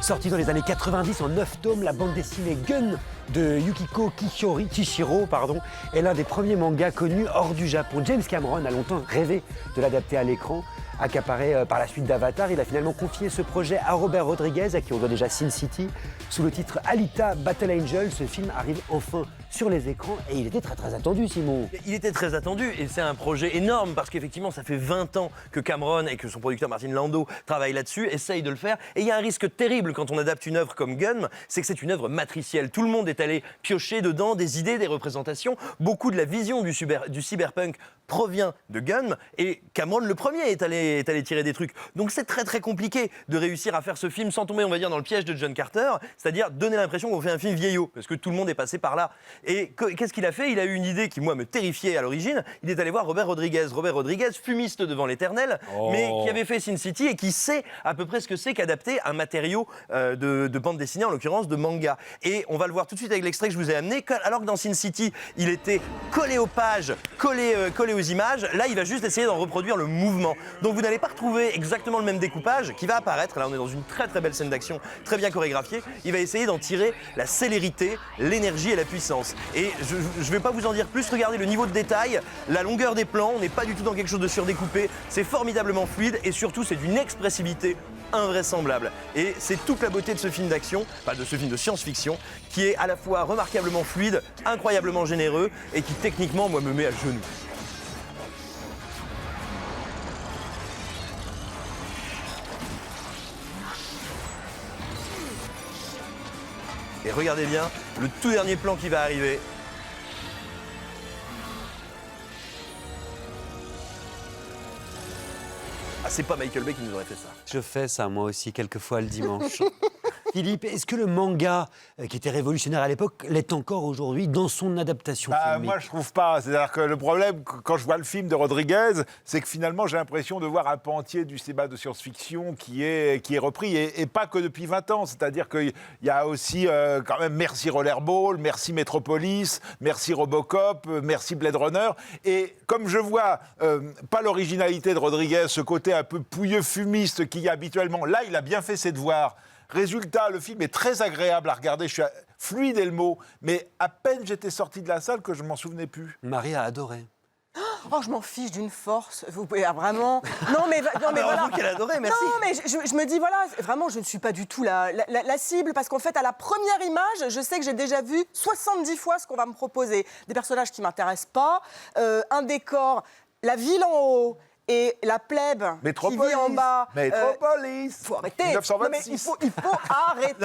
Sortie dans les années 90 en 9 tomes, la bande dessinée Gun de Yukiko Kishiro est l'un des premiers mangas connus hors du Japon. James Cameron a longtemps rêvé de l'adapter à l'écran. Accaparé par la suite d'Avatar, il a finalement confié ce projet à Robert Rodriguez, à qui on doit déjà Sin City. Sous le titre Alita Battle Angel, ce film arrive enfin sur les écrans et il était très attendu, Simon. Il était très attendu et c'est un projet énorme parce qu'effectivement ça fait 20 ans que Cameron et que son producteur Martin Landau travaillent là-dessus, essayent de le faire, et il y a un risque terrible quand on adapte une œuvre comme Gun, c'est que c'est une œuvre matricielle. Tout le monde est allé piocher dedans des idées, des représentations. Beaucoup de la vision du cyberpunk provient de Gun et Cameron le premier est allé tirer des trucs. Donc c'est très compliqué de réussir à faire ce film sans tomber, on va dire, dans le piège de John Carter, c'est-à-dire donner l'impression qu'on fait un film vieillot, parce que tout le monde est passé par là. Et qu'est-ce qu'il a fait? Il a eu une idée qui, moi, me terrifiait à l'origine. Il est allé voir Robert Rodriguez. Robert Rodriguez, fumiste devant l'éternel, mais qui avait fait Sin City et qui sait à peu près ce que c'est qu'adapter un matériau de bande dessinée, en l'occurrence de manga. Et on va le voir tout de suite avec l'extrait que je vous ai amené. Alors que dans Sin City, il était collé aux pages, collé aux images, là, il va juste essayer d'en reproduire le mouvement. Donc vous n'allez pas retrouver exactement le même découpage qui va apparaître. Là, on est dans une très belle scène d'action, très bien chorégraphiée. Il va essayer d'en tirer la célérité, l'énergie et la puissance. Et je ne vais pas vous en dire plus, regardez le niveau de détail, la longueur des plans, on n'est pas du tout dans quelque chose de surdécoupé, c'est formidablement fluide et surtout c'est d'une expressivité invraisemblable. Et c'est toute la beauté de ce film d'action, enfin de ce film de science-fiction, qui est à la fois remarquablement fluide, incroyablement généreux et qui techniquement, moi, me met à genoux. Et regardez bien le tout dernier plan qui va arriver. Ah, c'est pas Michael Bay qui nous aurait fait ça. Je fais ça, moi aussi, quelquefois le dimanche. Philippe, est-ce que le manga, qui était révolutionnaire à l'époque, l'est encore aujourd'hui dans son adaptation filmique? Moi, je trouve pas. C'est-à-dire que le problème, quand je vois le film de Rodriguez, c'est que finalement, j'ai l'impression de voir un pan entier du cinéma de science-fiction qui est repris, et pas que depuis 20 ans. C'est-à-dire qu'il y a aussi, quand même, merci Rollerball, merci Metropolis, merci Robocop, merci Blade Runner. Et comme je vois pas l'originalité de Rodriguez, ce côté un peu pouilleux fumiste qu'il y a habituellement, là, il a bien fait ses devoirs. Résultat, le film est très agréable à regarder. Fluide est le mot, mais à peine j'étais sorti de la salle que je m'en souvenais plus. Marie a adoré. Oh, je m'en fiche d'une force. Vous pouvez vraiment. Non, mais voilà. Qu'elle adorait, merci. Non, mais je me dis, voilà, vraiment, je ne suis pas du tout la cible, parce qu'en fait, à la première image, je sais que j'ai déjà vu 70 fois ce qu'on va me proposer. Des personnages qui ne m'intéressent pas, un décor, la ville en haut. Et la plèbe qui vit en bas. Métropolis. Faut arrêter. 1926. Non, mais il faut arrêter.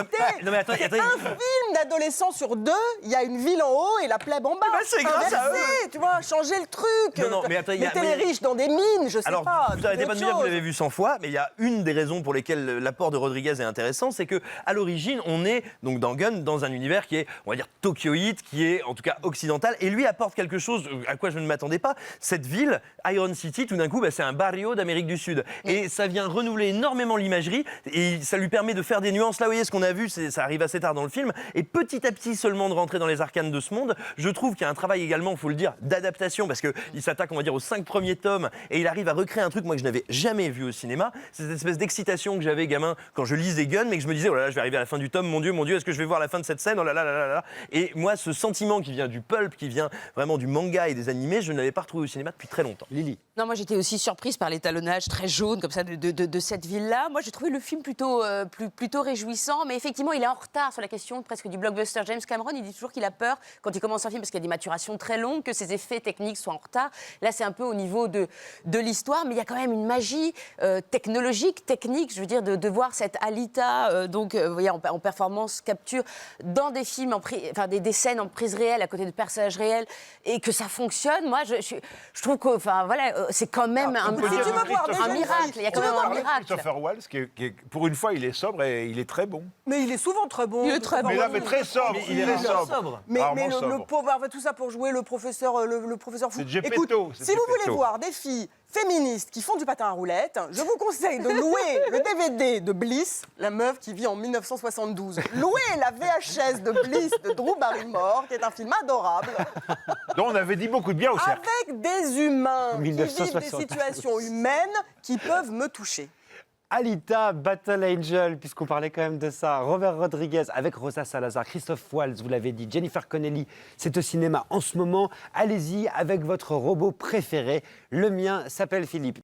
Non, mais attends, C'est un film d'adolescent sur deux. Il y a une ville en haut et la plèbe en bas. Ben, c'est grâce à eux. Tu vois, changer le truc. Non, mais attends, mettez les riches dans des mines, je sais alors, pas. vous arrêtez pas de me dire que vous l'avez vu 100 fois, mais il y a une des raisons pour lesquelles l'apport de Rodriguez est intéressant, c'est que à l'origine, on est donc dans Gun, dans un univers qui est, on va dire, tokyoïde, qui est en tout cas occidental, et lui apporte quelque chose à quoi je ne m'attendais pas. Cette ville, Iron City, tout d'un coup, c'est un barrio d'Amérique du Sud. Et ça vient renouveler énormément l'imagerie et ça lui permet de faire des nuances. Là, vous voyez, ce qu'on a vu, ça arrive assez tard dans le film. Et petit à petit seulement de rentrer dans les arcanes de ce monde. Je trouve qu'il y a un travail également, il faut le dire, d'adaptation, parce qu'il s'attaque, on va dire, aux 5 premiers tomes et il arrive à recréer un truc, moi, que je n'avais jamais vu au cinéma. C'est cette espèce d'excitation que j'avais, gamin, quand je lisais Gun, mais que je me disais, oh là là, je vais arriver à la fin du tome, mon Dieu, est-ce que je vais voir la fin de cette scène? Oh là là là là là. Et moi, ce sentiment qui vient du pulp, qui vient vraiment du manga et des animés, je ne l'avais pas retrouvé au cinéma depuis très longtemps. Lily. Non, moi j'étais aussi surprise par l'étalonnage très jaune comme ça de cette ville-là. Moi j'ai trouvé le film plutôt réjouissant, mais effectivement il est en retard sur la question presque du blockbuster. James Cameron, il dit toujours qu'il a peur quand il commence un film parce qu'il y a des maturations très longues, que ses effets techniques soient en retard. Là c'est un peu au niveau de l'histoire, mais il y a quand même une magie technologique, technique, je veux dire, de voir cette Alita vous voyez, en performance capture dans des films, des scènes en prise réelle à côté de personnages réels, et que ça fonctionne. Moi je trouve que, c'est quand même un miracle. Il y a quand même un miracle. Christopher Waltz, pour une fois, il est sobre et il est très bon. Mais il est souvent très bon. Il est très bon. Mais là, mais très sobre. Mais il est sobre. Mais sobre. le pauvre, tout ça pour jouer le professeur fou. C'est Geppetto. Si vous voulez voir des filles féministes qui font du patin à roulettes, je vous conseille de louer le DVD de Bliss, la meuf qui vit en 1972. Louez la VHS de Bliss de Drew Barrymore, qui est un film adorable. dont on avait dit beaucoup de bien au cercle. Avec des humains qui vivent des 1972. situations humaines qui peuvent me toucher. Alita, Battle Angel, puisqu'on parlait quand même de ça. Robert Rodriguez avec Rosa Salazar, Christophe Waltz, vous l'avez dit, Jennifer Connelly, c'est au cinéma en ce moment. Allez-y avec votre robot préféré. Le mien s'appelle Philippe.